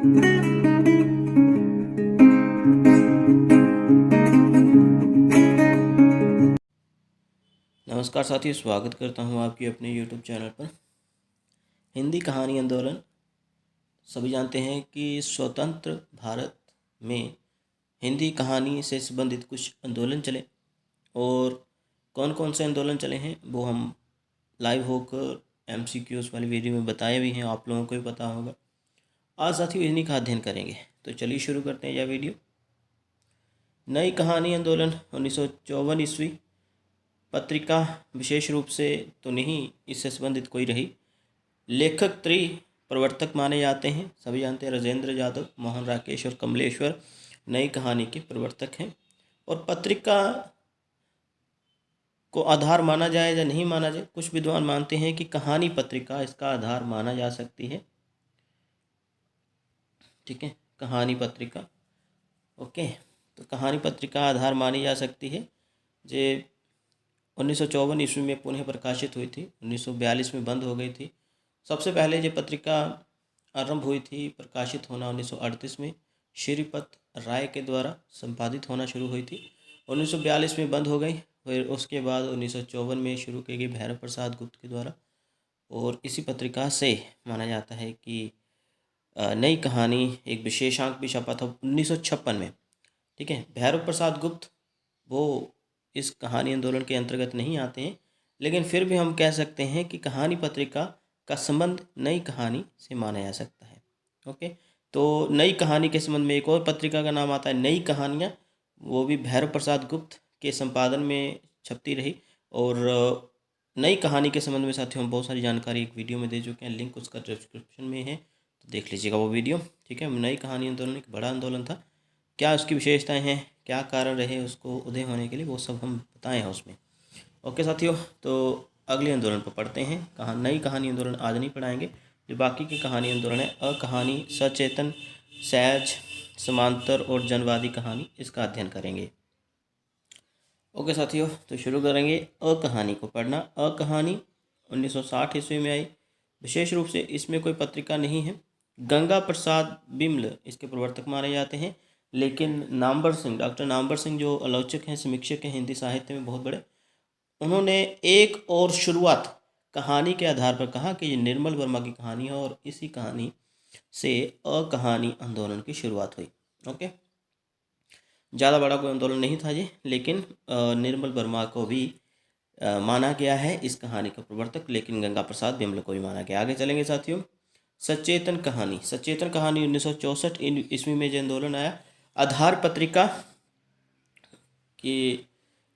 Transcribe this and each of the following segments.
नमस्कार साथियों, स्वागत करता हूं आपकी अपने YouTube चैनल पर। हिंदी कहानी आंदोलन सभी जानते हैं कि स्वतंत्र भारत में हिंदी कहानी से संबंधित कुछ आंदोलन चले, और कौन कौन से आंदोलन चले हैं वो हम लाइव होकर MCQs वाली वीडियो में बताए भी हैं, आप लोगों को भी पता होगा। आज साथियों इन्हीं का अध्ययन करेंगे, तो चलिए शुरू करते हैं यह वीडियो। नई कहानी आंदोलन 1954 ईस्वी। पत्रिका विशेष रूप से तो नहीं इससे संबंधित कोई रही। लेखक प्रवर्तक माने जाते हैं, सभी जानते हैं, राजेंद्र यादव, मोहन राकेश और कमलेश्वर नई कहानी के प्रवर्तक हैं। और पत्रिका को आधार माना जाए या नहीं माना जाए, कुछ विद्वान मानते हैं कि कहानी पत्रिका इसका आधार माना जा सकती है। ठीक है, कहानी पत्रिका, ओके, तो कहानी पत्रिका आधार मानी जा सकती है। जे 1954 ईस्वी में पुनः प्रकाशित हुई थी, 1942 में बंद हो गई थी। सबसे पहले ये पत्रिका आरंभ हुई थी, प्रकाशित होना 1938 में श्रीपत राय के द्वारा संपादित होना शुरू हुई थी। 1942 में बंद हो गई, फिर उसके बाद 1954 में शुरू की गई भैरव प्रसाद गुप्त के द्वारा। और इसी पत्रिका से माना जाता है कि नई कहानी एक विशेषांक भी छपा था 1956 में। ठीक है, भैरव प्रसाद गुप्त वो इस कहानी आंदोलन के अंतर्गत नहीं आते हैं, लेकिन फिर भी हम कह सकते हैं कि कहानी पत्रिका का संबंध नई कहानी से माना जा सकता है। ओके, तो नई कहानी के संबंध में एक और पत्रिका का नाम आता है नई कहानियाँ, वो भी भैरव प्रसाद गुप्त के संपादन में छपती रही। और नई कहानी के संबंध में साथियों हम बहुत सारी जानकारी एक वीडियो में दे चुके हैं, लिंक उसका डिस्क्रिप्शन में है, तो देख लीजिएगा वो वीडियो। ठीक है, नई कहानी आंदोलन एक बड़ा आंदोलन था, क्या उसकी विशेषताएं हैं, क्या कारण रहे उसको उदय होने के लिए, वो सब हम बताए हैं उसमें। ओके साथियों, तो अगले आंदोलन पर पढ़ते हैं। नई कहानी आंदोलन आज नहीं पढ़ाएंगे, जो बाकी की कहानी आंदोलन है, अकहानी, सचेतन, सहज, समांतर और जनवादी कहानी, इसका अध्ययन करेंगे। ओके साथियों, तो शुरू करेंगे अकहानी को पढ़ना। अकहानी 1960 ईस्वी में आई। विशेष रूप से इसमें कोई पत्रिका नहीं है। गंगा प्रसाद बिमल इसके प्रवर्तक माने जाते हैं, लेकिन नामवर सिंह, डॉक्टर नामवर सिंह जो आलोचक हैं, समीक्षक हैं हिंदी साहित्य में बहुत बड़े, उन्होंने एक और शुरुआत कहानी के आधार पर कहा कि ये निर्मल वर्मा की कहानी है, और इसी कहानी से अकहानी आंदोलन की शुरुआत हुई। ओके, ज़्यादा बड़ा कोई आंदोलन नहीं था ये, लेकिन निर्मल वर्मा को भी माना गया है इस कहानी का प्रवर्तक, लेकिन गंगा प्रसाद बिमल को भी माना गया। आगे चलेंगे साथियों। सचेतन कहानी। सचेतन कहानी 1964 ईस्वी में जो आंदोलन आया, आधार पत्रिका के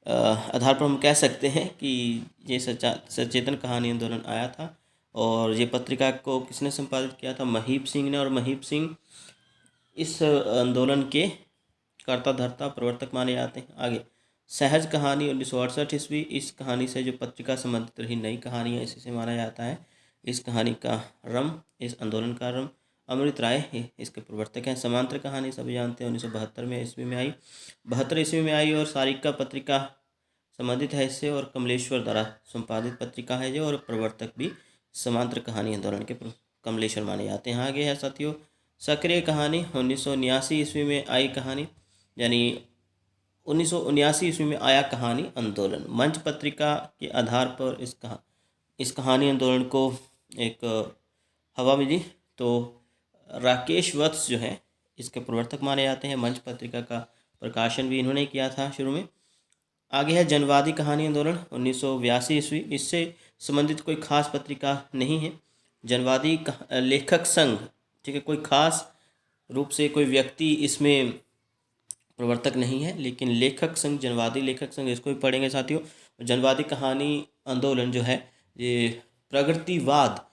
आधार पर हम कह सकते हैं कि ये सचेतन कहानी आंदोलन आया था। और ये पत्रिका को किसने संपादित किया था? महीप सिंह ने। और महीप सिंह इस आंदोलन के कर्ता धर्ता प्रवर्तक माने जाते हैं। आगे सहज कहानी 1968 ईस्वी। इस कहानी से जो पत्रिका संबंधित रही नई कहानी है, इसी से माना जाता है। इस कहानी का रम, इस आंदोलन का रम अमृत राय इसके प्रवर्तक हैं। समांतर कहानी सभी जानते हैं 1972 में ईस्वी में आई, 72 ईस्वी में आई, और सारिका पत्रिका संबंधित है इससे, और कमलेश्वर द्वारा संपादित पत्रिका है जो, और प्रवर्तक भी समांतर कहानी आंदोलन के कमलेश्वर माने जाते हैं। आगे है साथियों सक्रिय कहानी 1979 ईस्वी में आई कहानी, यानी 1979 ईस्वी में आया कहानी आंदोलन। मंच पत्रिका के आधार पर इस कहानी आंदोलन को एक हवा मिली, तो राकेश वत्स जो है इसके प्रवर्तक माने जाते हैं। मंच पत्रिका का प्रकाशन भी इन्होंने किया था शुरू में। आगे है जनवादी कहानी आंदोलन 1982 ईस्वी। इससे संबंधित कोई खास पत्रिका नहीं है। जनवादी लेखक संघ, ठीक है, कोई खास रूप से कोई व्यक्ति इसमें प्रवर्तक नहीं है, लेकिन लेखक संघ, जनवादी लेखक संघ, इसको भी पढ़ेंगे साथियों। जनवादी कहानी आंदोलन जो है ये प्रगतिवाद,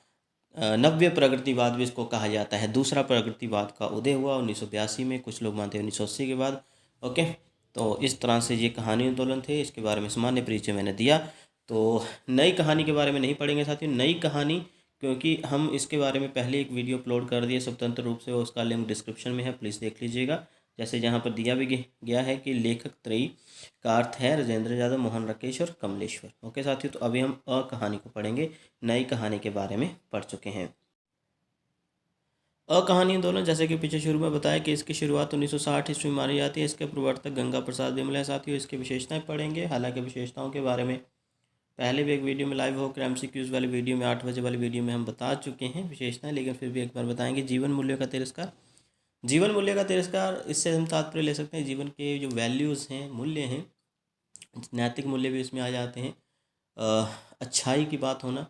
नव्य प्रगतिवाद भी इसको कहा जाता है। दूसरा प्रगतिवाद का उदय हुआ 1982 में, कुछ लोग मानते हैं 1980 के बाद। ओके, तो इस तरह से ये कहानी आंदोलन थे, इसके बारे में सामान्य परिचय मैंने दिया। तो नई कहानी के बारे में नहीं पढ़ेंगे साथियों। नई कहानी, क्योंकि हम इसके बारे में पहले एक वीडियो अपलोड कर दिए स्वतंत्र रूप से, उसका लिंक डिस्क्रिप्शन में है, प्लीज़ देख लीजिएगा। जैसे जहाँ पर दिया भी गया है कि लेखक त्रयी का अर्थ है राजेंद्र यादव, मोहन राकेश और कमलेश्वर। ओके साथियों, तो अभी हम अ कहानी को पढ़ेंगे, नई कहानी के बारे में पढ़ चुके हैं। अकहानी आंदोलन, जैसे कि पीछे शुरू में बताया कि इसकी शुरुआत 1960 ईस्वी में मानी जाती है। इसके प्रवर्तक गंगा प्रसाद बिमल है। साथियों, इसकी विशेषताएं पढ़ेंगे। हालांकि विशेषताओं के बारे में पहले भी एक वीडियो में लाइव होकर MCQs वाली वीडियो में 8 बजे वाली वीडियो में हम बता चुके हैं विशेषताएं, लेकिन फिर भी एक बार बताएंगे। जीवन मूल्यों का तिरस्कार। जीवन मूल्य का तिरस्कार, इससे हम तात्पर्य ले सकते हैं जीवन के जो वैल्यूज़ हैं, मूल्य हैं, नैतिक मूल्य भी इसमें आ जाते हैं। अच्छाई की बात होना,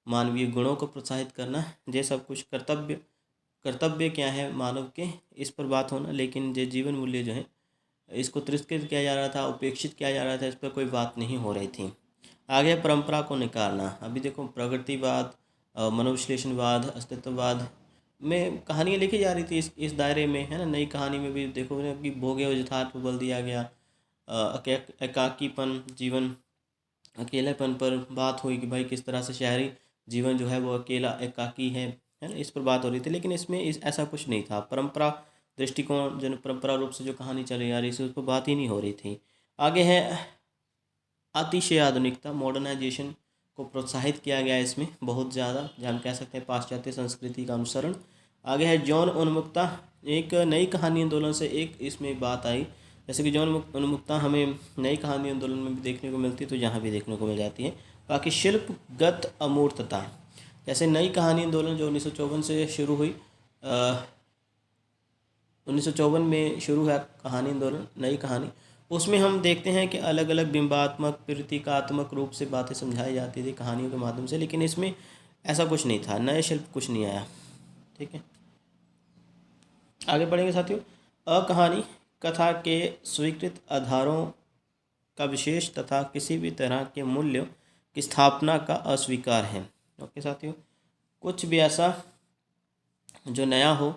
मानवीय गुणों को प्रोत्साहित करना, ये सब कुछ कर्तव्य क्या है मानव के, इस पर बात होना। लेकिन जो जीवन मूल्य जो है इसको तिरस्कृत किया जा रहा था, उपेक्षित किया जा रहा था, इस पर कोई बात नहीं हो रही थी। आगे परंपरा को निकालना। अभी देखो, प्रगतिवाद, मनोविश्लेषणवाद, अस्तित्ववाद में कहानियाँ लिखी जा रही थी इस दायरे में, है ना। नई कहानी में भी देखो ना कि भोगे और यथार्थ पर बल दिया गया। एकाकीपन, जीवन अकेलेपन पर बात हुई कि भाई किस तरह से शहरी जीवन जो है वो अकेला एकाकी है ना, इस पर बात हो रही थी। लेकिन इसमें ऐसा कुछ नहीं था। परंपरा दृष्टिकोण, जो परंपरा रूप से जो कहानी चली आ रही थी उस पर बात ही नहीं हो रही थी। आगे है अतिशय आधुनिकता, मॉडर्नाइजेशन को प्रोत्साहित किया गया है इसमें बहुत ज़्यादा, हम कह सकते हैं पाश्चात्य संस्कृति का अनुसरण। आगे है यौन उन्मुक्ता। एक नई कहानी आंदोलन से एक इसमें बात आई, जैसे कि यौन उन्मुक्ता हमें नई कहानी आंदोलन में भी देखने को मिलती है, तो यहाँ भी देखने को मिल जाती है। बाकी शिल्पगत अमूर्तता, जैसे नई कहानी आंदोलन जो 1954 से शुरू हुई, 1954 में शुरू हुआ कहानी आंदोलन, नई कहानी, उसमें हम देखते हैं कि अलग अलग बिंबात्मक, प्रतीकात्मक रूप से बातें समझाई जाती थी कहानियों के माध्यम से, लेकिन इसमें ऐसा कुछ नहीं था, नए शिल्प कुछ नहीं आया। ठीक है, आगे बढ़ेंगे साथियों। अकहानी कथा के स्वीकृत आधारों का विशेष तथा किसी भी तरह के मूल्यों की स्थापना का अस्वीकार है। ओके साथियों, कुछ भी ऐसा जो नया हो,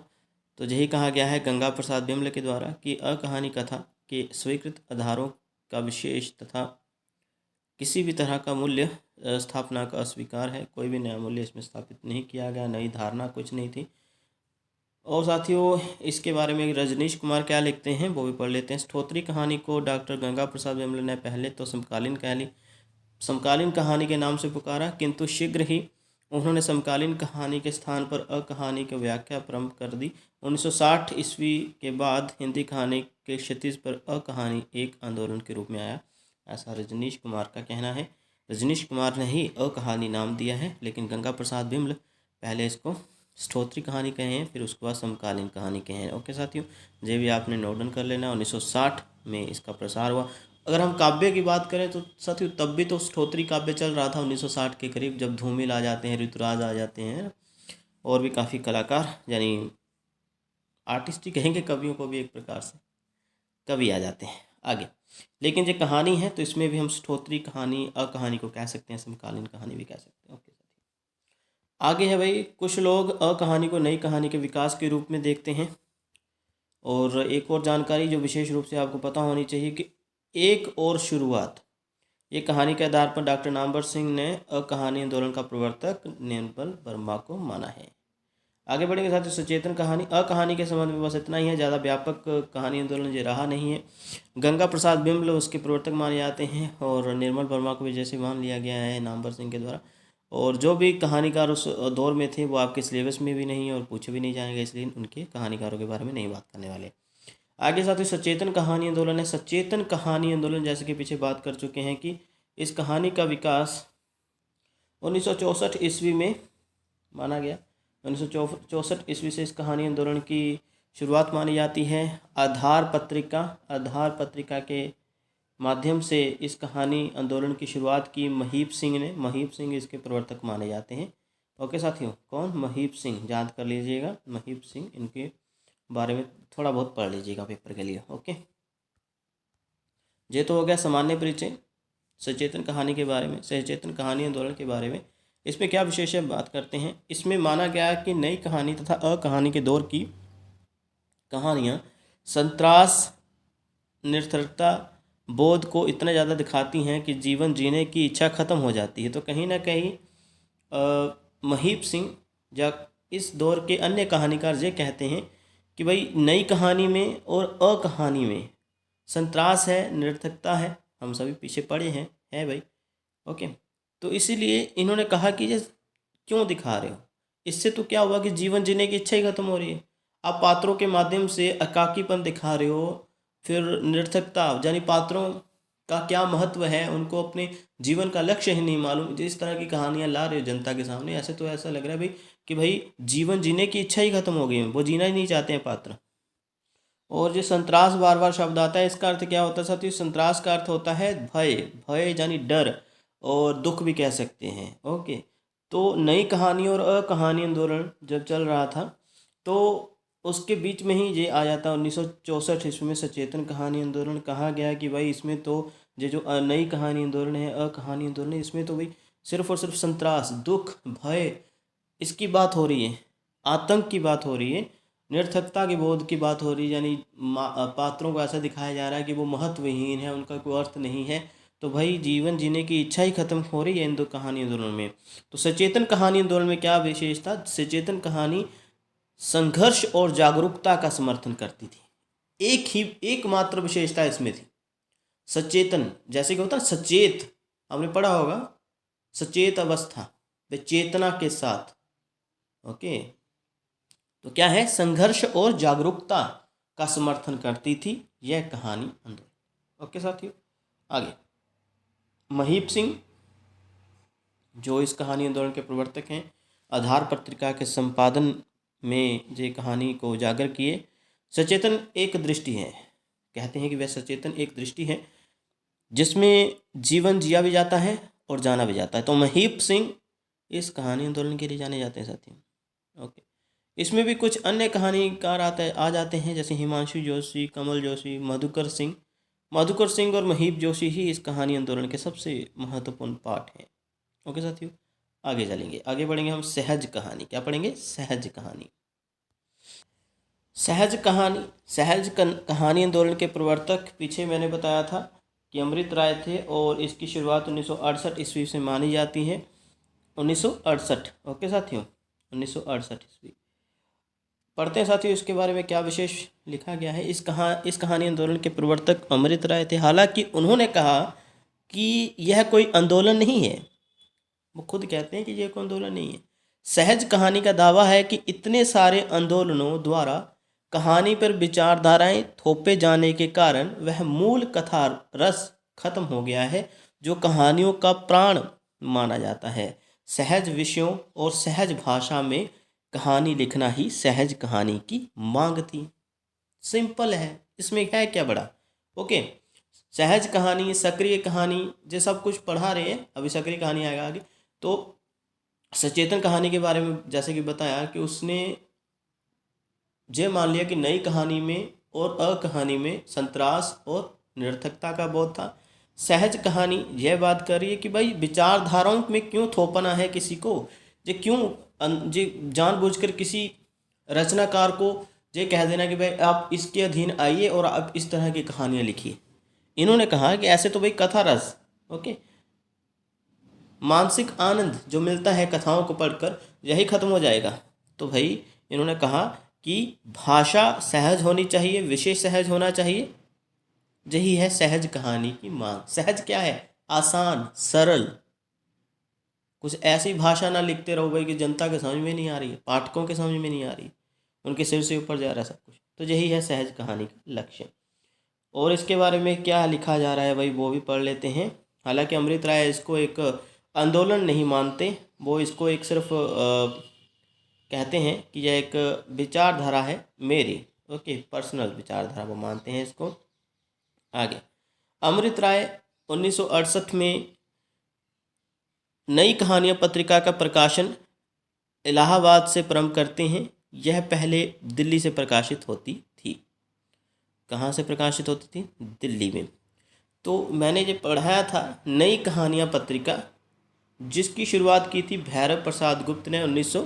तो यही कहा गया है गंगा प्रसाद बिमल के द्वारा कि अकहानी कथा के स्वीकृत आधारों का विशेष तथा किसी भी तरह का मूल्य स्थापना का अस्वीकार है। कोई भी नया मूल्य इसमें स्थापित नहीं किया गया, नई धारणा कुछ नहीं थी। और साथियों, इसके बारे में रजनीश कुमार क्या लिखते हैं वो भी पढ़ लेते हैं। स्त्रोत्री कहानी को डॉक्टर गंगा प्रसाद बिमल ने पहले तो समकालीन कहानी के नाम से पुकारा, किंतु शीघ्र ही उन्होंने समकालीन कहानी के स्थान पर अकहानी की व्याख्या प्रारंभ कर दी। 1960 ईस्वी के बाद हिंदी कहानी के क्षितिज पर अकहानी एक आंदोलन के रूप में आया, ऐसा रजनीश कुमार का कहना है। रजनीश कुमार ने ही अकहानी नाम दिया है, लेकिन गंगा प्रसाद बिमल पहले इसको स्त्रोत्री कहानी कहे हैं, फिर उसके बाद समकालीन कहानी कहे हैं। ओके साथियों, ये भी आपने नोट डाउन कर लेना। 1960 में इसका प्रसार हुआ। अगर हम काव्य की बात करें तो साथियों तब भी तो स्त्रोत्री काव्य चल रहा था 1960 के करीब, जब धूमिल आ जाते हैं, ऋतुराज आ जाते हैं, और भी काफ़ी कलाकार, यानी आर्टिस्ट ही कहेंगे कवियों को भी, एक प्रकार से कवि आ जाते हैं आगे। लेकिन जो कहानी है तो इसमें भी हम स्त्रोत्री कहानी, अकहानी को कह सकते हैं, समकालीन कहानी भी कह सकते हैं। ओके, आगे है भाई, कुछ लोग अकहानी को नई कहानी के विकास के रूप में देखते हैं। और एक और जानकारी जो विशेष रूप से आपको पता होनी चाहिए कि एक और शुरुआत, ये कहानी के आधार पर डॉक्टर नामवर सिंह ने अकहानी आंदोलन का प्रवर्तक निर्मल वर्मा को माना है। आगे बढ़ेंगे साथियों, सचेतन कहानी। अकहानी के संबंध में बस इतना ही है, ज़्यादा व्यापक कहानी आंदोलन ये रहा नहीं है। गंगा प्रसाद बिमल उसके प्रवर्तक माने जाते हैं, और निर्मल वर्मा को भी जैसे मान लिया गया है नामवर सिंह के द्वारा। और जो भी कहानीकार उस दौर में थे वो आपके सिलेबस में भी नहीं है और पूछे भी नहीं जाएंगे, इसलिए उनके कहानीकारों के बारे में नहीं बात करने वाले। आगे साथियों, सचेतन कहानी आंदोलन है। सचेतन कहानी आंदोलन, जैसे कि पीछे बात कर चुके हैं कि इस कहानी का विकास 1964 ईस्वी में माना गया। 1964 ईस्वी से इस कहानी आंदोलन की शुरुआत मानी जाती है। आधार पत्रिका के माध्यम से इस कहानी आंदोलन की शुरुआत की महीप सिंह ने। महीप सिंह इसके प्रवर्तक माने जाते हैं। ओके साथियों, कौन? महीप सिंह, याद कर लीजिएगा, महीप सिंह, इनके बारे में थोड़ा बहुत पढ़ लीजिएगा पेपर के लिए। ओके, ये तो हो गया सामान्य परिचय सचेतन कहानी के बारे में, सचेतन कहानी आंदोलन के बारे में। इसमें क्या विशेष है बात करते हैं। इसमें माना गया कि नई कहानी तथा अकहानी के दौर की कहानियाँ संत्रास, निरर्थकता बोध को इतना ज़्यादा दिखाती हैं कि जीवन जीने की इच्छा खत्म हो जाती है। तो कहीं ना कहीं महीप सिंह या इस दौर के अन्य कहानीकार ये कहते हैं कि भाई नई कहानी में और अकहानी में संत्रास है, निरर्थकता है, हम सभी पीछे पड़े हैं, है भाई। ओके, तो इसीलिए इन्होंने कहा कि ये क्यों दिखा रहे हो, इससे तो क्या हुआ कि जीवन जीने की इच्छा ही खत्म हो रही है। आप पात्रों के माध्यम से एकाकीपन दिखा रहे हो, फिर निरर्थकता, यानी पात्रों का क्या महत्व है उनको अपने जीवन का लक्ष्य ही नहीं मालूम, जिस तरह की कहानियां ला रहे हो जनता के सामने, ऐसे तो ऐसा लग रहा है भाई कि भाई जीवन जीने की इच्छा ही खत्म हो गई है, वो जीना ही नहीं चाहते हैं पात्र। और जो संतरास बार बार शब्द आता है, इसका अर्थ क्या होता है साथियों? संतरास का अर्थ होता है भय, भय यानी डर और दुख भी कह सकते हैं। ओके, तो नई कहानी और अकहानी आंदोलन जब चल रहा था तो उसके बीच में ही ये आ जाता 1964 ईस्वी में सचेतन कहानी आंदोलन। कहा गया कि भाई इसमें तो ये जो नई कहानी आंदोलन है, अकहानी आंदोलन है, इसमें तो भाई सिर्फ और सिर्फ संतरास, दुख, भय, इसकी बात हो रही है, आतंक की बात हो रही है, निरर्थकता के बोध की बात हो रही है, यानी पात्रों को ऐसा दिखाया जा रहा है कि वो महत्वहीन है, उनका कोई अर्थ नहीं है। तो भाई जीवन जीने की इच्छा ही खत्म हो रही है इन दो कहानी आंदोलन में। तो सचेतन कहानी आंदोलन में क्या विशेषता? सचेतन कहानी संघर्ष और जागरूकता का समर्थन करती थी। एकमात्र विशेषता इसमें थी सचेतन, जैसे कि होता है सचेत, आपने पढ़ा होगा, सचेत अवस्था व चेतना के साथ। ओके, तो क्या है? संघर्ष और जागरूकता का समर्थन करती थी यह कहानी आंदोलन। ओके साथियों, आगे महीप सिंह जो इस कहानी आंदोलन के प्रवर्तक हैं, आधार पत्रिका के संपादन में ये कहानी को उजागर किए। सचेतन एक दृष्टि है, कहते हैं कि वह सचेतन एक दृष्टि है जिसमें जीवन जिया भी जाता है और जाना भी जाता है। तो महीप सिंह इस कहानी आंदोलन के लिए जाने जाते हैं साथियों। ओके, इसमें भी कुछ अन्य कहानीकार आ जाते हैं, जैसे हिमांशु जोशी, कमल जोशी, मधुकर सिंह और महीप जोशी ही इस कहानी आंदोलन के सबसे महत्वपूर्ण पार्ट हैं। ओके साथियों, आगे चलेंगे, आगे बढ़ेंगे हम सहज कहानी। क्या पढ़ेंगे? सहज कहानी। कहानी आंदोलन के प्रवर्तक पीछे मैंने बताया था कि अमृत राय थे और इसकी शुरुआत 1968 ईस्वी से मानी जाती है। 1968, ओके साथियों, 1968 ईस्वी। पढ़ते हैं साथियों इसके बारे में क्या विशेष लिखा गया है। इस कहानी आंदोलन के प्रवर्तक अमृत राय थे। हालांकि उन्होंने कहा कि यह कोई आंदोलन नहीं है, वो खुद कहते हैं कि यह कोई आंदोलन नहीं है। सहज कहानी का दावा है कि इतने सारे आंदोलनों द्वारा कहानी पर विचारधाराएं थोपे जाने के कारण वह मूल कथा रस खत्म हो गया है जो कहानियों का प्राण माना जाता है। सहज विषयों और सहज भाषा में कहानी लिखना ही सहज कहानी की मांग थी। सिंपल है, इसमें है क्या बड़ा। ओके, सहज कहानी, सक्रिय कहानी, ये सब कुछ पढ़ा रहे हैं, अभी सक्रिय कहानी आएगा आगे। तो सचेतन कहानी के बारे में जैसे कि बताया कि उसने ये मान लिया कि नई कहानी में और अकहानी में संतरास और निरर्थकता का बोध था। सहज कहानी यह बात कर रही है कि भाई विचारधाराओं में क्यों थोपना है किसी को, ये क्यों जे जानबूझकर किसी रचनाकार को ये कह देना कि भाई आप इसके अधीन आइए और आप इस तरह की कहानियाँ लिखिए। इन्होंने कहा कि ऐसे तो भाई कथा रस, ओके, मानसिक आनंद जो मिलता है कथाओं को पढ़कर यही खत्म हो जाएगा। तो भाई इन्होंने कहा कि भाषा सहज होनी चाहिए, विषय सहज होना चाहिए, यही है सहज कहानी की मांग। सहज क्या है? आसान, सरल, कुछ ऐसी भाषा ना लिखते रहो भाई कि जनता के समझ में नहीं आ रही है, पाठकों के समझ में नहीं आ रही, उनके सिर से ऊपर जा रहा है सब कुछ। तो यही है सहज कहानी का लक्ष्य। और इसके बारे में क्या लिखा जा रहा है भाई वो भी पढ़ लेते हैं। हालांकि अमृत राय इसको एक आंदोलन नहीं मानते, वो इसको एक सिर्फ कहते हैं कि यह एक विचारधारा है मेरी, ओके, पर्सनल विचारधारा वो मानते हैं इसको। आगे अमृत राय 1968 में नई कहानियाँ पत्रिका का प्रकाशन इलाहाबाद से प्रारंभ करते हैं। यह पहले दिल्ली से प्रकाशित होती थी। कहाँ से प्रकाशित होती थी? दिल्ली में। तो मैंने ये पढ़ाया था नई कहानियाँ पत्रिका, जिसकी शुरुआत की थी भैरव प्रसाद गुप्त ने 1900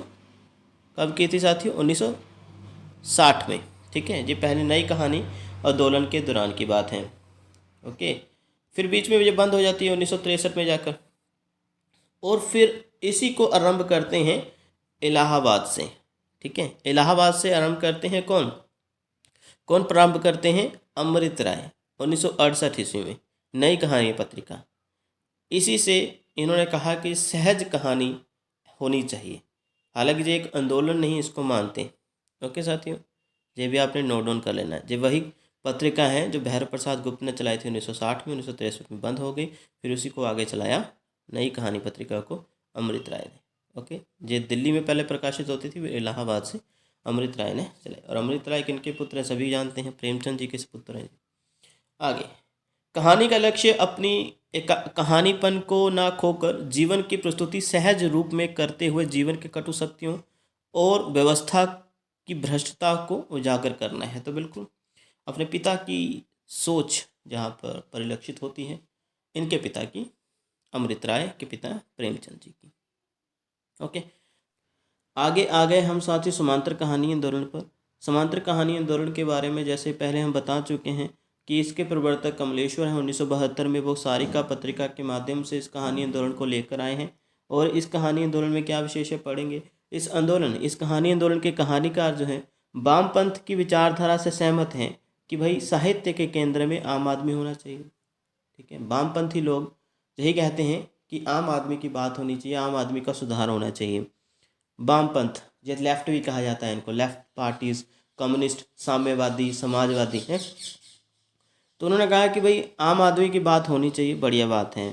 कब की थी साथियों? 1960 में। ठीक है, ये पहले नई कहानी आंदोलन के दौरान की बात है। ओके, फिर बीच में ये बंद हो जाती है 1963 में जाकर, और फिर इसी को आरंभ करते हैं इलाहाबाद से। ठीक है, इलाहाबाद से आरंभ करते हैं कौन प्रारंभ करते हैं? अमृत राय 1968 ईस्वी में नई कहानी पत्रिका। इसी से इन्होंने कहा कि सहज कहानी होनी चाहिए। हालांकि ये एक आंदोलन नहीं इसको मानते। ओके साथियों, ये भी आपने नोट डाउन कर लेना है। ये वही पत्रिका है जो भैरव प्रसाद गुप्त ने चलाई थी 1960 में, 1963 में बंद हो गई, फिर उसी को आगे चलाया नई कहानी पत्रिका को अमृत राय ने। ओके, ये दिल्ली में पहले प्रकाशित होती थी, फिर इलाहाबाद से अमृत राय ने चलाई। और अमृत राय किनके पुत्र हैं सभी जानते हैं, प्रेमचंद जी के पुत्र हैं। आगे, कहानी का लक्ष्य अपनी एक कहानीपन को ना खोकर जीवन की प्रस्तुति सहज रूप में करते हुए जीवन के कटु सत्यों और व्यवस्था की भ्रष्टता को उजागर करना है। तो बिल्कुल अपने पिता की सोच जहाँ पर परिलक्षित होती है, इनके पिता की, अमृत राय के पिता प्रेमचंद जी की। ओके, आगे आ गए हम साथी समांतर कहानी आंदोलन पर। समांतर कहानी आंदोलन के बारे में जैसे पहले हम बता चुके हैं कि इसके प्रवर्तक कमलेश्वर हैं। 1972 में वो सारिका पत्रिका के माध्यम से इस कहानी आंदोलन को लेकर आए हैं। और इस कहानी आंदोलन में क्या विशेष है पढ़ेंगे। इस कहानी आंदोलन के कहानीकार जो हैं वामपंथ की विचारधारा से सहमत हैं कि भाई साहित्य के केंद्र में आम आदमी होना चाहिए। ठीक है, वामपंथी लोग यही कहते हैं कि आम आदमी की बात होनी चाहिए, आम आदमी का सुधार होना चाहिए। वामपंथ, ये लेफ्ट भी कहा जाता है इनको, लेफ्ट पार्टीज, कम्युनिस्ट, साम्यवादी, समाजवादी है। तो उन्होंने कहा कि भाई आम आदमी की बात होनी चाहिए, बढ़िया बात है।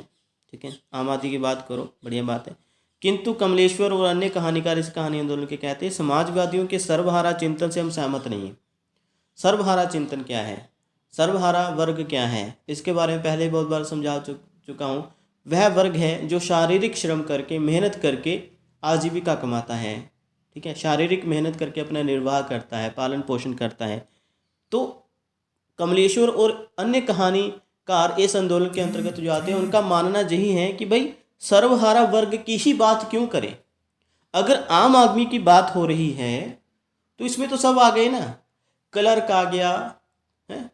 ठीक है, आम आदमी की बात करो, बढ़िया बात है। किंतु कमलेश्वर और अन्य कहानीकार इस कहानी आंदोलन के कहते हैं समाजवादियों के सर्वहारा चिंतन से हम सहमत नहीं हैं। सर्वहारा चिंतन क्या है, सर्वहारा वर्ग क्या है, इसके बारे में पहले बहुत बार समझा चुका हूँ। वह वर्ग है जो शारीरिक श्रम करके, मेहनत करके आजीविका कमाता है। ठीक है, शारीरिक मेहनत करके अपना निर्वाह करता है, पालन पोषण करता है। तो कमलेश्वर और अन्य कहानीकार इस आंदोलन के अंतर्गत जो आते हैं उनका मानना यही है कि भाई सर्वहारा वर्ग की ही बात क्यों करें। अगर आम आदमी की बात हो रही है तो इसमें तो सब आ गए ना, क्लर्क आ गया है,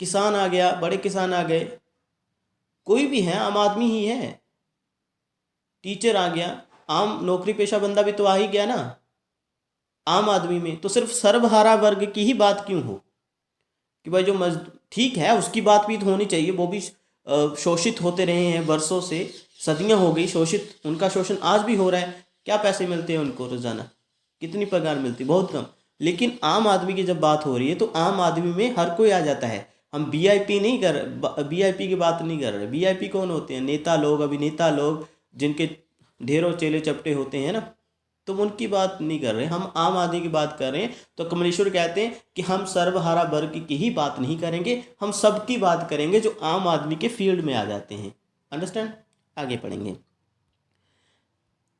किसान आ गया, बड़े किसान आ गए, कोई भी है आम आदमी ही है। टीचर आ गया, आम नौकरी पेशा बंदा भी तो आ ही गया ना आम आदमी में। तो सिर्फ सर्वहारा वर्ग की ही बात क्यों हो कि भाई जो ठीक है उसकी बात भी तो होनी चाहिए, वो भी शोषित होते रहे हैं वर्षों से, सदियां हो गई शोषित, उनका शोषण आज भी हो रहा है। क्या पैसे मिलते हैं उनको रोजाना, कितनी पगार मिलती, बहुत कम। लेकिन आम आदमी की जब बात हो रही है तो आम आदमी में हर कोई आ जाता है। हम वीआईपी नहीं कर रहे, वीआईपी की बात नहीं कर रहे। वीआईपी कौन होते हैं, नेता लोग, अभिनेता लोग, जिनके ढेरों चेले चपटे होते हैं ना, तो उनकी बात नहीं कर रहे, हम आम आदमी की बात कर रहे हैं। तो कमलेश्वर कहते हैं कि हम सर्वहारा वर्ग की ही बात नहीं करेंगे, हम सबकी बात करेंगे जो आम आदमी के फील्ड में आ जाते हैं। अंडरस्टैंड, आगे पढ़ेंगे।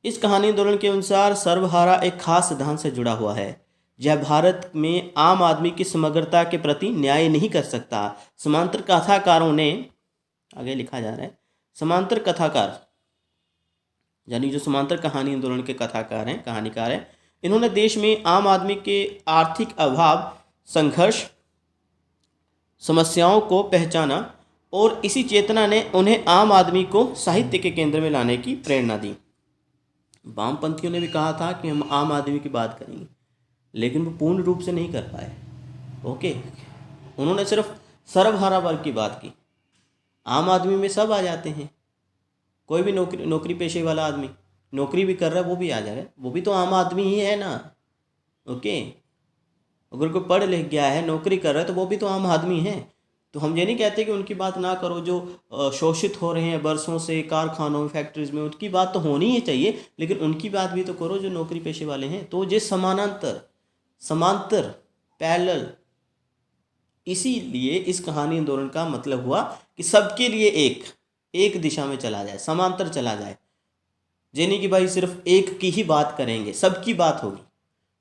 इस कहानी आंदोलन के अनुसार सर्वहारा एक खास सिद्धांत से जुड़ा हुआ है। यह भारत में आम आदमी की समग्रता के प्रति न्याय नहीं कर सकता। समांतर कथाकारों ने, आगे लिखा जा रहा है, समांतर कथाकार यानी जो समांतर कहानी आंदोलन के कथाकार हैं, कहानीकार हैं, इन्होंने देश में आम आदमी के आर्थिक अभाव, संघर्ष, समस्याओं को पहचाना और इसी चेतना ने उन्हें आम आदमी को साहित्य के केंद्र में लाने की प्रेरणा दी। वामपंथियों ने भी कहा था कि हम आम आदमी की बात करेंगे, लेकिन वो पूर्ण रूप से नहीं कर पाए। ओके, उन्होंने सिर्फ सर्वहारा वर्ग की बात की। आम आदमी में सब आ जाते हैं, कोई भी नौकरी पेशे वाला आदमी नौकरी भी कर रहा है वो भी आ जाए, वो भी तो आम आदमी ही है ना। ओके, अगर कोई पढ़ लिख गया है, नौकरी कर रहा है, तो वो भी तो आम आदमी है। तो हम ये नहीं कहते कि उनकी बात ना करो जो शोषित हो रहे हैं बरसों से कारखानों में, फैक्ट्रीज में, उनकी बात तो होनी ही चाहिए, लेकिन उनकी बात भी तो करो जो नौकरी पेशे वाले हैं। तो ये समांतर पैरेलल, इसीलिए इस कहानी आंदोलन का मतलब हुआ कि सबके लिए एक दिशा में चला जाए, समांतर चला जाए। ये नहीं कि भाई सिर्फ एक की ही बात करेंगे, सबकी बात होगी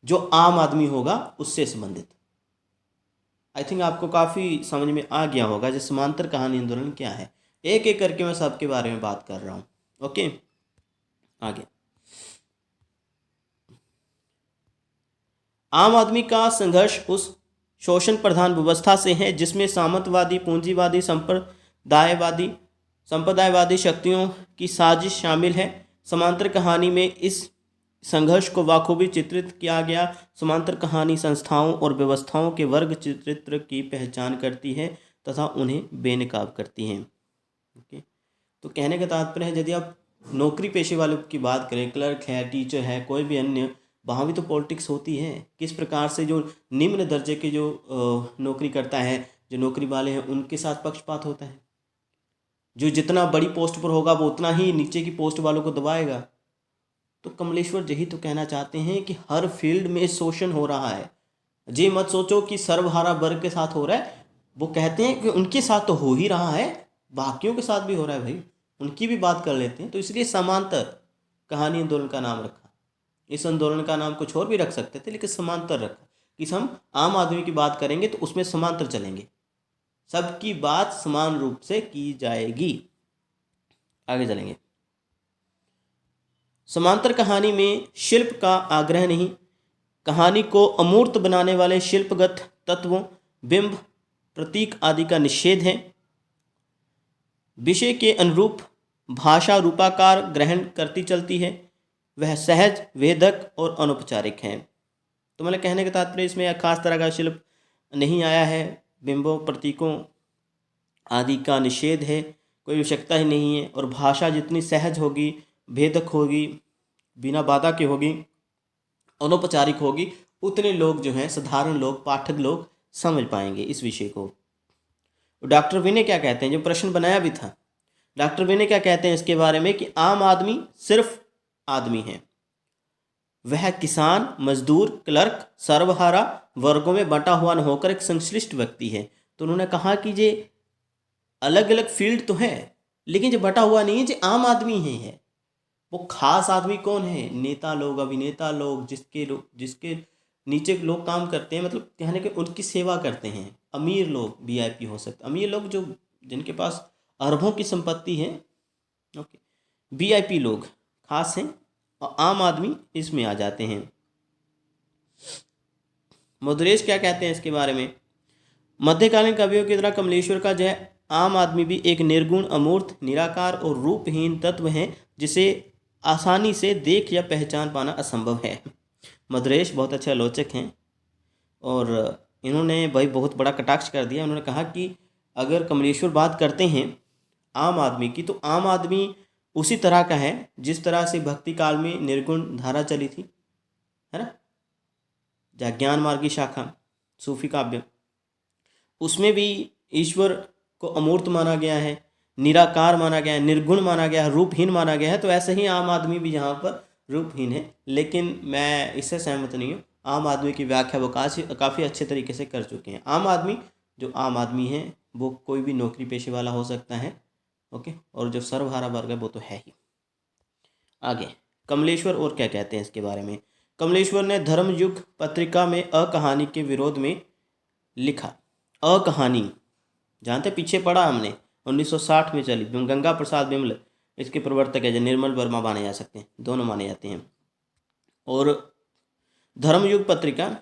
जो आम आदमी होगा उससे संबंधित। आई थिंक आपको काफ़ी समझ में आ गया होगा जो समांतर कहानी आंदोलन क्या है। एक एक करके मैं सबके बारे में बात कर रहा हूँ। ओके, आगे। आम आदमी का संघर्ष उस शोषण प्रधान व्यवस्था से है जिसमें सामंतवादी, पूंजीवादी, संप्रदायवादी शक्तियों की साजिश शामिल है। समांतर कहानी में इस संघर्ष को बखूबी चित्रित किया गया। समांतर कहानी संस्थाओं और व्यवस्थाओं के वर्ग चित्र की पहचान करती है तथा उन्हें बेनकाब करती है। ओके, तो कहने का तात्पर्य है यदि आप नौकरी पेशे वालों की बात करें, क्लर्क है, टीचर है, कोई भी अन्य वहाँ भी तो पॉलिटिक्स होती है। किस प्रकार से जो निम्न दर्जे के जो नौकरी करता है, जो नौकरी वाले हैं, उनके साथ पक्षपात होता है। जो जितना बड़ी पोस्ट पर होगा वो उतना ही नीचे की पोस्ट वालों को दबाएगा। तो कमलेश्वर यही तो कहना चाहते हैं कि हर फील्ड में शोषण हो रहा है। ये मत सोचो कि सर्वहारा वर्ग के साथ हो रहा है, वो कहते हैं कि उनके साथ तो हो ही रहा है, बाकियों के साथ भी हो रहा है भाई, उनकी भी बात कर लेते हैं। तो इसलिए समांतर कहानी आंदोलन का नाम रखा। इस आंदोलन का नाम कुछ और भी रख सकते थे, लेकिन समांतर रखा कि हम आम आदमी की बात करेंगे तो उसमें समांतर चलेंगे, सबकी बात समान रूप से की जाएगी। आगे चलेंगे। समांतर कहानी में शिल्प का आग्रह नहीं, कहानी को अमूर्त बनाने वाले शिल्पगत तत्वों, बिंब, प्रतीक आदि का निषेध है। विषय के अनुरूप भाषा रूपाकार ग्रहण करती चलती है, वह सहज, वेदक और अनौपचारिक है। तो मतलब कहने का तात्पर्य इसमें खास तरह का शिल्प नहीं आया है, बिंबों, प्रतीकों आदि का निषेध है, कोई आवश्यकता ही नहीं है। और भाषा जितनी सहज होगी, भेदक होगी, बिना बाधा के होगी, अनौपचारिक होगी, उतने लोग जो हैं, साधारण लोग, पाठक लोग समझ पाएंगे इस विषय को। डॉक्टर विनय क्या कहते हैं, जो प्रश्न बनाया भी था, डॉक्टर विनय क्या कहते हैं इसके बारे में कि आम आदमी सिर्फ आदमी है, वह किसान, मजदूर, क्लर्क, सर्वहारा वर्गों में बंटा हुआ न होकर एक संश्लिष्ट व्यक्ति है। तो उन्होंने कहा कि ये अलग अलग फील्ड तो है, लेकिन जो बटा हुआ नहीं है, जो आम आदमी है। वो खास आदमी कौन है? नेता लोग, अभिनेता लोग, जिसके नीचे लोग काम करते हैं, मतलब कहने के उनकी सेवा करते हैं। अमीर लोग वीआईपी हो सकते, अमीर लोग जो जिनके पास अरबों की संपत्ति है, ओके, वीआईपी लोग खास हैं, और आम आदमी इसमें आ जाते हैं। मधुरेश क्या कहते हैं इसके बारे में? मध्यकालीन कवियों की तरह कमलेश्वर का जो है आम आदमी भी एक निर्गुण, अमूर्त, निराकार और रूपहीन तत्व है, जिसे आसानी से देख या पहचान पाना असंभव है। मधुरेश बहुत अच्छे आलोचक हैं और इन्होंने भाई बहुत बड़ा कटाक्ष कर दिया। उन्होंने कहा कि अगर कमलेश्वर बात करते हैं आम आदमी की, तो आम आदमी उसी तरह का है जिस तरह से भक्ति काल में निर्गुण धारा चली थी, है ना, जहाँ ज्ञान मार्ग की शाखा सूफी काव्य, उसमें भी ईश्वर को अमूर्त माना गया है, निराकार माना गया है, निर्गुण माना गया है, रूपहीन माना गया है। तो ऐसे ही आम आदमी भी यहाँ पर रूपहीन है, लेकिन मैं इससे सहमत नहीं हूँ। आम आदमी की व्याख्या वो काफ़ी अच्छे तरीके से कर चुके हैं। आम आदमी, जो आम आदमी है वो कोई भी नौकरी पेशे वाला हो सकता है, ओके, और जो सर्वहारा वर्ग है वो तो है ही। आगे कमलेश्वर और क्या कहते हैं इसके बारे में? कमलेश्वर ने धर्मयुग पत्रिका में अकहानी के विरोध में लिखा। अकहानी जानते, पीछे पढ़ा हमने, 1960 में चली, गंगा प्रसाद बिमल इसके प्रवर्तक है, जो निर्मल वर्मा माने जा सकते हैं, दोनों माने जाते हैं। और धर्मयुग पत्रिका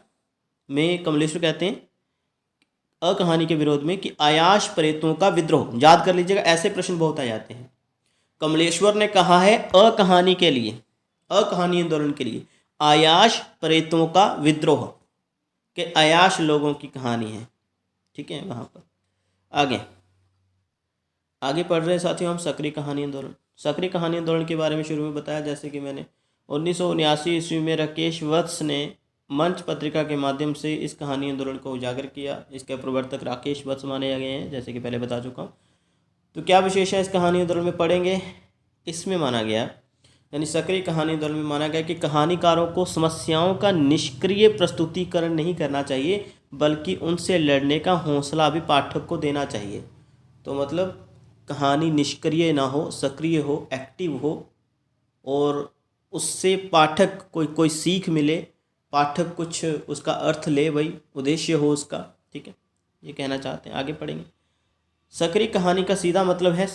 में कमलेश्वर कहते हैं अकहानी के विरोध में कि आयाश प्रेतों का विद्रोह, याद कर लीजिएगा, ऐसे प्रश्न बहुत आ जाते हैं। कमलेश्वर ने कहा है अकहानी के लिए, अकहानी आंदोलन के लिए, आयाश प्रेतों का विद्रोह, के आयाश लोगों की कहानी है, ठीक है। वहाँ पर आगे पढ़ रहे हैं साथियों हम सक्रिय कहानी आंदोलन। सक्रिय कहानी आंदोलन के बारे में शुरू में बताया, जैसे कि मैंने 1979 ईस्वी में राकेश वत्स ने मंच पत्रिका के माध्यम से इस कहानी आंदोलन को उजागर किया। इसके प्रवर्तक राकेश वत्स माने गए हैं, जैसे कि पहले बता चुका हूँ। तो क्या विशेष है इस कहानी आंदोलन में पढ़ेंगे। इसमें माना गया, यानी सक्रिय कहानी आंदोलन में माना गया कि कहानीकारों को समस्याओं का निष्क्रिय प्रस्तुतिकरण नहीं करना चाहिए, बल्कि उनसे लड़ने का हौसला भी पाठक को देना चाहिए। तो मतलब कहानी निष्क्रिय ना हो, सक्रिय हो, एक्टिव हो, और उससे पाठक कोई सीख मिले, पाठक कुछ उसका अर्थ ले, भाई उद्देश्य हो उसका, ठीक है, ये कहना चाहते हैं। आगे पढ़ेंगे। सक्रिय कहानी का सीधा मतलब है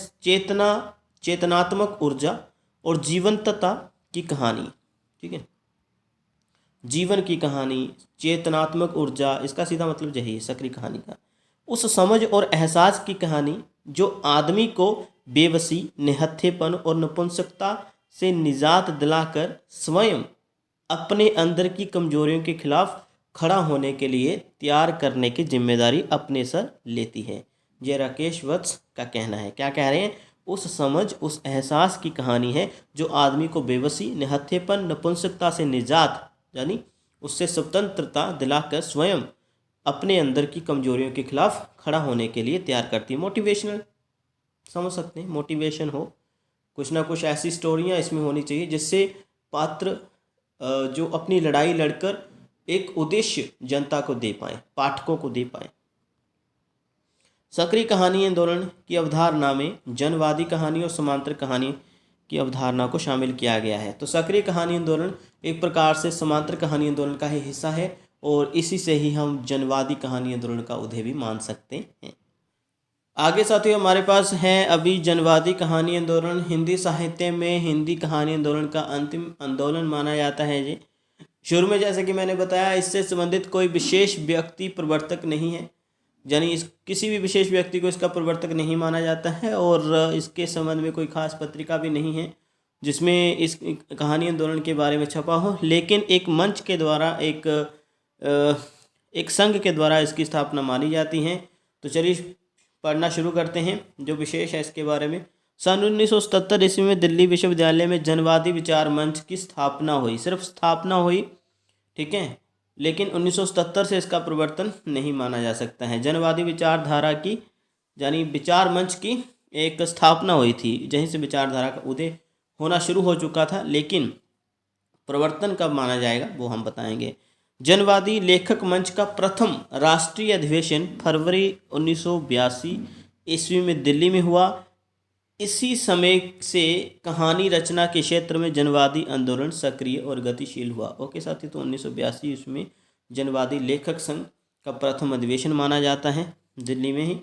चेतनात्मक ऊर्जा और जीवंतता की कहानी, ठीक है, जीवन की कहानी, चेतनात्मक ऊर्जा, इसका सीधा मतलब यही है सक्रिय कहानी का। उस समझ और एहसास की कहानी जो आदमी को बेबसी, निहत्थेपन और नपुंसकता से निजात दिलाकर स्वयं अपने अंदर की कमजोरियों के खिलाफ खड़ा होने के लिए तैयार करने की जिम्मेदारी अपने सर लेती है। ये राकेश वत्स का कहना है। क्या कह रहे हैं? उस समझ, उस एहसास की कहानी है जो आदमी को बेबसी, निहत्थेपन, नपुंसकता से निजात यानी उससे स्वतंत्रता दिलाकर स्वयं अपने अंदर की कमजोरियों के खिलाफ खड़ा होने के लिए तैयार करती है। मोटिवेशनल समझ सकते हैं, मोटिवेशन हो, कुछ ना कुछ ऐसी स्टोरियाँ इसमें होनी चाहिए जिससे पात्र जो अपनी लड़ाई लड़कर एक उद्देश्य जनता को दे पाए, पाठकों को दे पाए। सक्रिय कहानी आंदोलन की अवधारणा में जनवादी कहानी और समांतर कहानी की अवधारणा को शामिल किया गया है। तो सक्रिय कहानी आंदोलन एक प्रकार से समांतर कहानी आंदोलन का ही हिस्सा है और इसी से ही हम जनवादी कहानी आंदोलन का उदय भी मान सकते हैं। आगे साथियों हमारे पास है अभी जनवादी कहानी आंदोलन। हिंदी साहित्य में हिंदी कहानी आंदोलन का अंतिम आंदोलन माना जाता है जी। शुरू में जैसे कि मैंने बताया, इससे संबंधित कोई विशेष व्यक्ति प्रवर्तक नहीं है, यानी इस किसी भी विशेष व्यक्ति को इसका प्रवर्तक नहीं माना जाता है और इसके संबंध में कोई खास पत्रिका भी नहीं है जिसमें इस कहानी आंदोलन के बारे में छपा हो। लेकिन एक मंच के द्वारा, एक संघ के द्वारा इसकी स्थापना मानी जाती है। तो चलिए पढ़ना शुरू करते हैं जो विशेष है इसके बारे में। सन 1977 ईस्वी में दिल्ली विश्वविद्यालय में जनवादी विचार मंच की स्थापना हुई। सिर्फ स्थापना हुई, ठीक है, लेकिन 1977 से इसका प्रवर्तन नहीं माना जा सकता है। जनवादी विचारधारा की यानी विचार मंच की एक स्थापना हुई थी, जहीं से विचारधारा का उदय होना शुरू हो चुका था, लेकिन प्रवर्तन कब माना जाएगा वो हम बताएंगे। जनवादी लेखक मंच का प्रथम राष्ट्रीय अधिवेशन फरवरी 1982 ईस्वी में दिल्ली में हुआ। इसी समय से कहानी रचना के क्षेत्र में जनवादी आंदोलन सक्रिय और गतिशील हुआ। ओके साथी, तो 1982 ईस्वी में जनवादी लेखक संघ का प्रथम अधिवेशन माना जाता है दिल्ली में ही,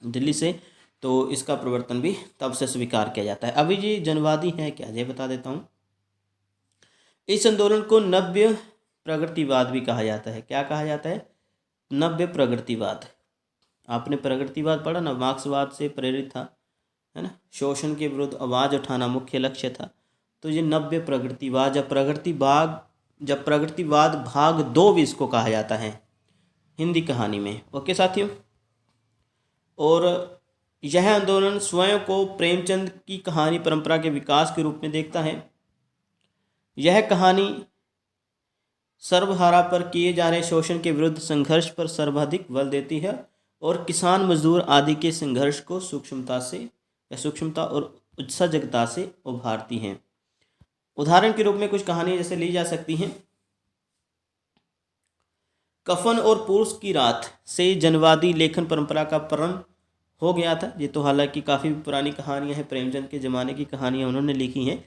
दिल्ली से। तो इसका प्रवर्तन भी तब से स्वीकार किया जाता है। अभी जी जनवादी है क्या, ये बता देता हूँ। इस आंदोलन को नव्य प्रगतिवाद भी कहा जाता है। क्या कहा जाता है? नव्य प्रगतिवाद। आपने प्रगतिवाद पढ़ा ना, मार्क्सवाद से प्रेरित था, है ना, शोषण के विरुद्ध आवाज़ उठाना मुख्य लक्ष्य था। तो ये नव्य प्रगतिवाद, जब प्रगतिवाद भाग 2 भी इसको कहा जाता है हिंदी कहानी में। ओके साथियों, और यह आंदोलन स्वयं को प्रेमचंद की कहानी परंपरा के विकास के रूप में देखता है। यह कहानी सर्वहारा पर किए जा रहे शोषण के विरुद्ध संघर्ष पर सर्वाधिक बल देती है और किसान मजदूर आदि के संघर्ष को सूक्ष्मता और सजगता से उभारती हैं। उदाहरण के रूप में कुछ कहानियां जैसे ली जा सकती हैं। कफन और पुरुष की रात से जनवादी लेखन परंपरा का प्रारंभ हो गया था। ये तो हालांकि काफ़ी पुरानी कहानियां हैं, प्रेमचंद के ज़माने की कहानियां उन्होंने लिखी हैं,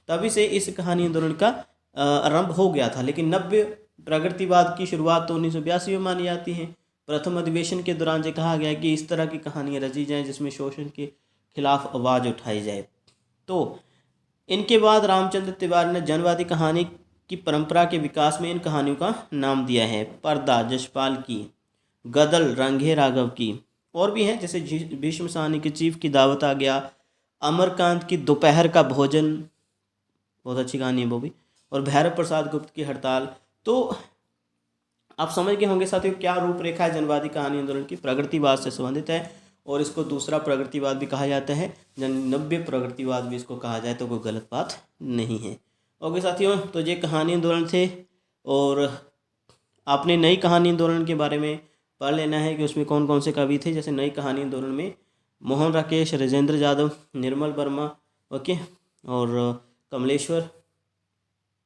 तभी से इस कहानी आंदोलन का आरंभ हो गया था। लेकिन नव्य प्रगतिवाद की शुरुआत तो 1982 में मानी जाती है। प्रथम अधिवेशन के दौरान ये कहा गया कि इस तरह की कहानियाँ रची जाएँ जिसमें शोषण के खिलाफ आवाज़ उठाई जाए। तो इनके बाद रामचंद्र तिवारी ने जनवादी कहानी की परंपरा के विकास में इन कहानियों का नाम दिया है। पर्दा जसपाल की, गदल रंगे राघव की, और भी हैं जैसे भीष्म साहनी की चीफ की दावत आ गया, अमरकांत की दोपहर का भोजन, बहुत अच्छी कहानी है वो भी, और भैरव प्रसाद गुप्त की हड़ताल। तो आप समझ गए होंगे साथियों क्या रूपरेखा है जनवादी कहानी आंदोलन की। प्रगतिवाद से संबंधित है और इसको दूसरा प्रगतिवाद भी कहा जाता है, नव्य प्रगतिवाद भी इसको कहा जाए तो कोई गलत बात नहीं है। ओके साथियों, तो ये कहानी आंदोलन थे और आपने नई कहानी आंदोलन के बारे में पढ़ लेना है कि उसमें कौन कौन से कवि थे। जैसे नई कहानी आंदोलन में मोहन राकेश, राजेंद्र यादव, निर्मल वर्मा, ओके, और कमलेश्वर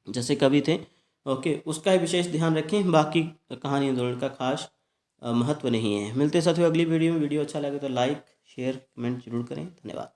जैसे कवि थे। ओके, उसका ही विशेष ध्यान रखें, बाकी कहानी आंदोलन का खास महत्व नहीं है। मिलते साथियों अगली वीडियो में। वीडियो अच्छा लगे तो लाइक शेयर कमेंट जरूर करें। धन्यवाद।